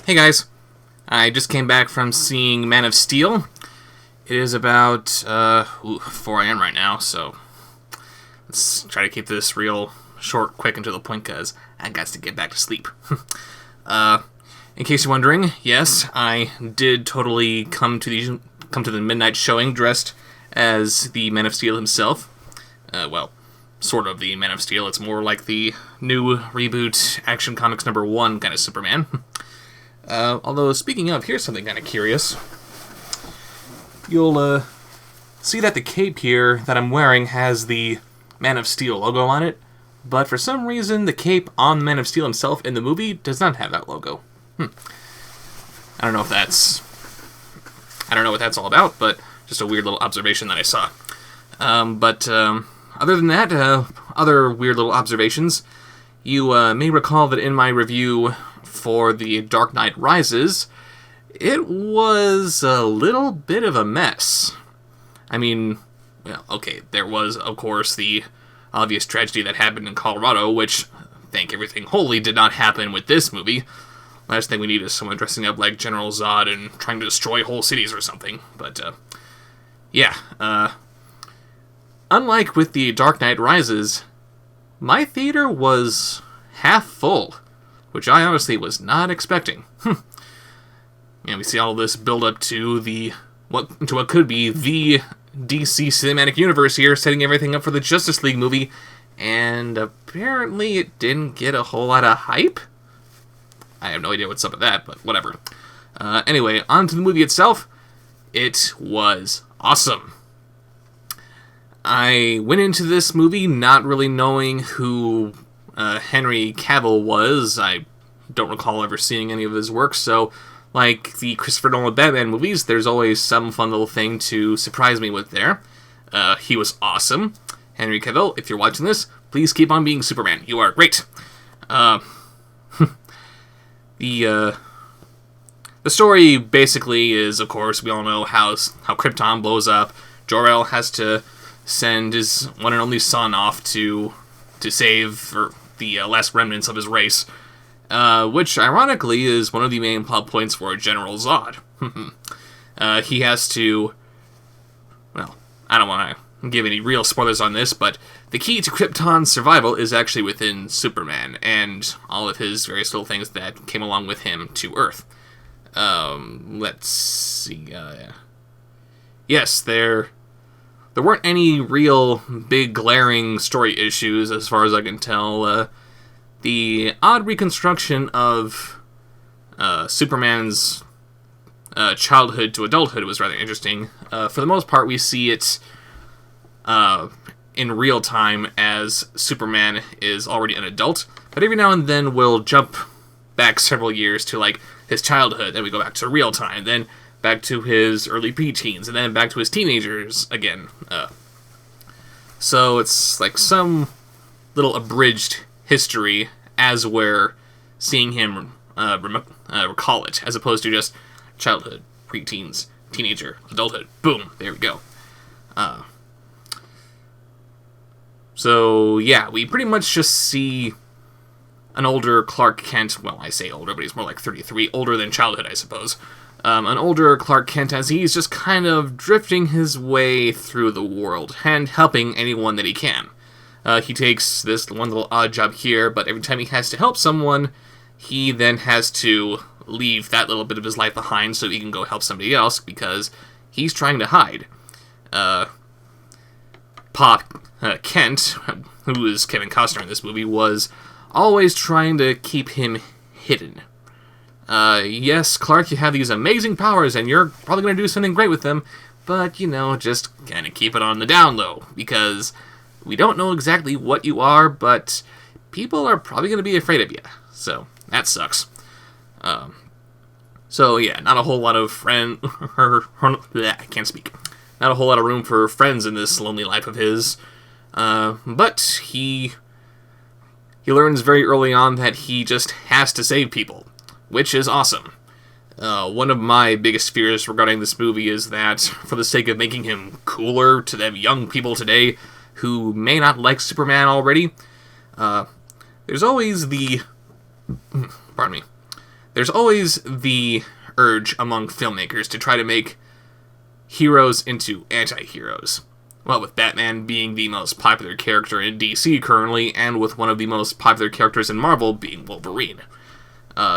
Hey guys, I just came back from seeing Man of Steel. It is about 4 a.m. right now, so let's try to keep this real short, quick, and to the point, because I got to get back to sleep. In case you're wondering, yes, I did totally come to the midnight showing dressed as the Man of Steel himself. Well, sort of the Man of Steel. It's more like the new reboot Action Comics #1 kind of Superman. Although, speaking of, here's something kind of curious. You'll see that the cape here that I'm wearing has the Man of Steel logo on it, but for some reason the cape on the Man of Steel himself in the movie does not have that logo. I don't know what that's all about, but just a weird little observation that I saw. Other than that, other weird little observations. You may recall that in my review for The Dark Knight Rises, it was a little bit of a mess. I mean, well, okay, there was, of course, the obvious tragedy that happened in Colorado, which, thank everything holy, did not happen with this movie. Last thing we need is someone dressing up like General Zod and trying to destroy whole cities or something. But, unlike with The Dark Knight Rises, my theater was half full, which I honestly was not expecting. We see all this build up to what could be the DC Cinematic Universe here, setting everything up for the Justice League movie, and apparently it didn't get a whole lot of hype? I have no idea what's up with that, but whatever. Anyway, on to the movie itself. It was awesome. I went into this movie not really knowing who Henry Cavill was. I don't recall ever seeing any of his work, so like the Christopher Nolan Batman movies, there's always some fun little thing to surprise me with there. He was awesome. Henry Cavill, if you're watching this, please keep on being Superman. You are great. The story basically is, of course, we all know how Krypton blows up. Jor-El has to send his one and only son off to save the last remnants of his race. Which, ironically, is one of the main plot points for General Zod. He has to... Well, I don't want to give any real spoilers on this, but the key to Krypton's survival is actually within Superman, and all of his various little things that came along with him to Earth. Let's see... Yes, there weren't any real big glaring story issues, as far as I can tell. The odd reconstruction of Superman's childhood to adulthood was rather interesting. For the most part, we see it in real time as Superman is already an adult, but every now and then we'll jump back several years to like his childhood, then we go back to real time, then back to his early preteens, and then back to his teenagers again. So it's like some little abridged history as we're seeing him recall it, as opposed to just childhood, preteens, teenager, adulthood. Boom, there we go. So yeah, we pretty much just see an older Clark Kent. Well, I say older, but he's more like 33, older than childhood, I suppose. An older Clark Kent as he's just kind of drifting his way through the world and helping anyone that he can. He takes this one little odd job here, but every time he has to help someone, he then has to leave that little bit of his life behind so he can go help somebody else, because he's trying to hide. Pop Kent, who is Kevin Costner in this movie, was always trying to keep him hidden. Yes, Clark, you have these amazing powers, and you're probably going to do something great with them, but, just kind of keep it on the down low, because we don't know exactly what you are, but people are probably going to be afraid of you. So, that sucks. So yeah, not a whole lot of I can't speak. Not a whole lot of room for friends in this lonely life of his. But he learns very early on that he just has to save people, which is awesome. One of my biggest fears regarding this movie is that, for the sake of making him cooler to them young people today who may not like Superman already, there's always the there's always the urge among filmmakers to try to make heroes into anti-heroes. Well, with Batman being the most popular character in DC currently, and with one of the most popular characters in Marvel being Wolverine.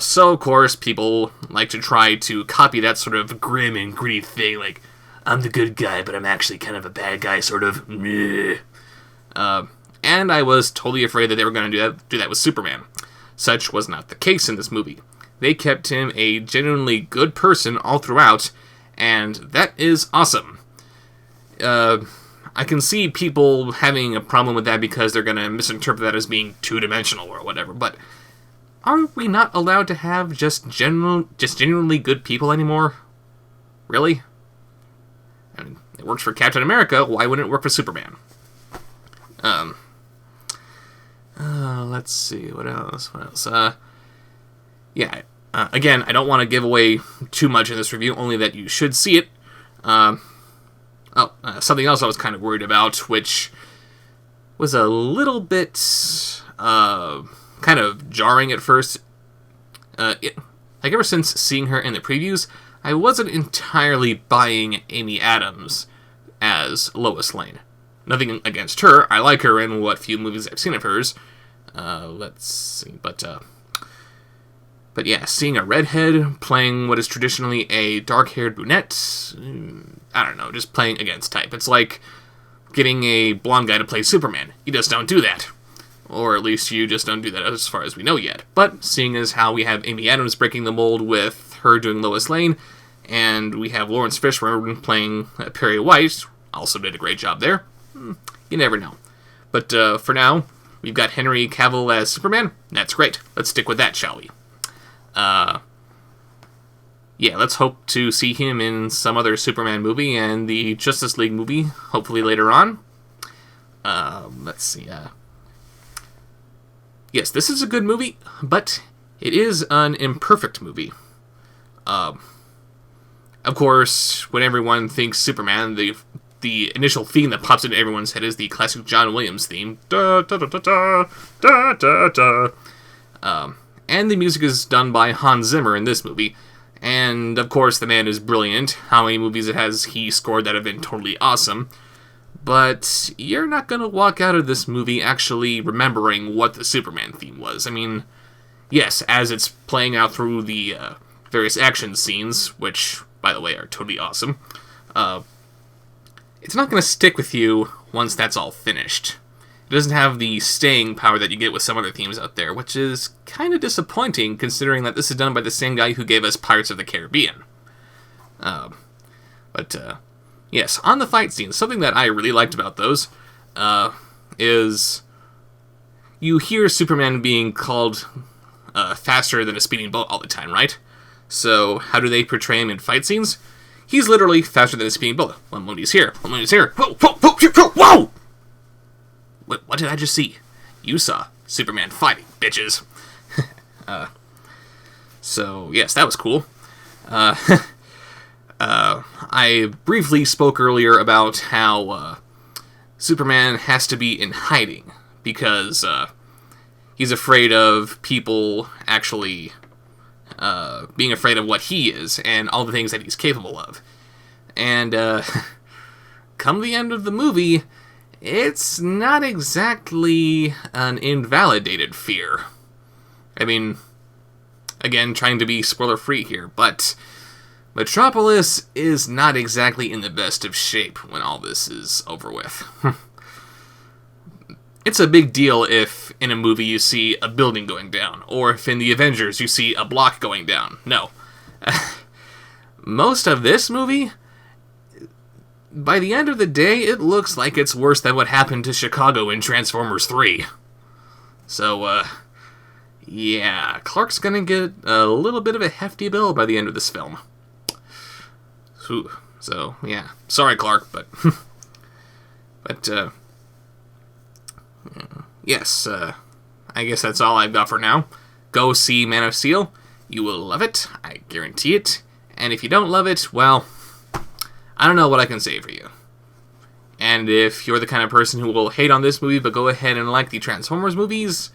So, of course, people like to try to copy that sort of grim and gritty thing, like, I'm the good guy, but I'm actually kind of a bad guy, sort of. And I was totally afraid that they were going to do that with Superman. Such was not the case in this movie. They kept him a genuinely good person all throughout, and that is awesome. I can see people having a problem with that because they're going to misinterpret that as being two-dimensional or whatever, but are we not allowed to have just genuinely good people anymore? Really? I mean, it works for Captain America, why wouldn't it work for Superman? Let's see, what else? Again, I don't want to give away too much in this review, only that you should see it. Something else I was kind of worried about, which was a little bit kind of jarring at first. Ever since seeing her in the previews, I wasn't entirely buying Amy Adams as Lois Lane. Nothing against her. I like her in what few movies I've seen of hers. Let's see, but yeah, seeing a redhead playing what is traditionally a dark-haired brunette, I don't know, just playing against type. It's like getting a blonde guy to play Superman. You just don't do that. Or at least you just don't do that as far as we know yet. But seeing as how we have Amy Adams breaking the mold with her doing Lois Lane, and we have Lawrence Fishburne playing Perry White, also did a great job there. You never know. But for now, we've got Henry Cavill as Superman. That's great. Let's stick with that, shall we? Yeah, let's hope to see him in some other Superman movie and the Justice League movie, hopefully later on. Let's see. Yes, this is a good movie, but it is an imperfect movie. Of course, when everyone thinks Superman, the initial theme that pops into everyone's head is the classic John Williams theme. Da, da, da, da, da, da, da, da. And the music is done by Hans Zimmer in this movie. And, of course, the man is brilliant. How many movies has he scored that have been totally awesome? But you're not going to walk out of this movie actually remembering what the Superman theme was. I mean, yes, as it's playing out through the various action scenes, which, by the way, are totally awesome, it's not going to stick with you once that's all finished. It doesn't have the staying power that you get with some other themes out there, which is kind of disappointing considering that this is done by the same guy who gave us Pirates of the Caribbean. Yes, on the fight scenes, something that I really liked about those is you hear Superman being called faster than a speeding bullet all the time, right? So how do they portray him in fight scenes? He's literally faster than a speeding bullet. One moment he's here, one moment he's here. Whoa, whoa, whoa, whoa, whoa! What did I just see? You saw Superman fighting, bitches. So, yes, that was cool. I briefly spoke earlier about how Superman has to be in hiding because he's afraid of people actually being afraid of what he is and all the things that he's capable of. And come the end of the movie, it's not exactly an invalidated fear. I mean, again, trying to be spoiler-free here, but Metropolis is not exactly in the best of shape when all this is over with. It's a big deal if in a movie you see a building going down, or if in the Avengers you see a block going down. No. Most of this movie, by the end of the day, it looks like it's worse than what happened to Chicago in Transformers 3. So, yeah, Clark's gonna get a little bit of a hefty bill by the end of this film. So, yeah. Sorry, Clark, but... yes, I guess that's all I've got for now. Go see Man of Steel. You will love it. I guarantee it. And if you don't love it, well, I don't know what I can say for you. And if you're the kind of person who will hate on this movie but go ahead and like the Transformers movies,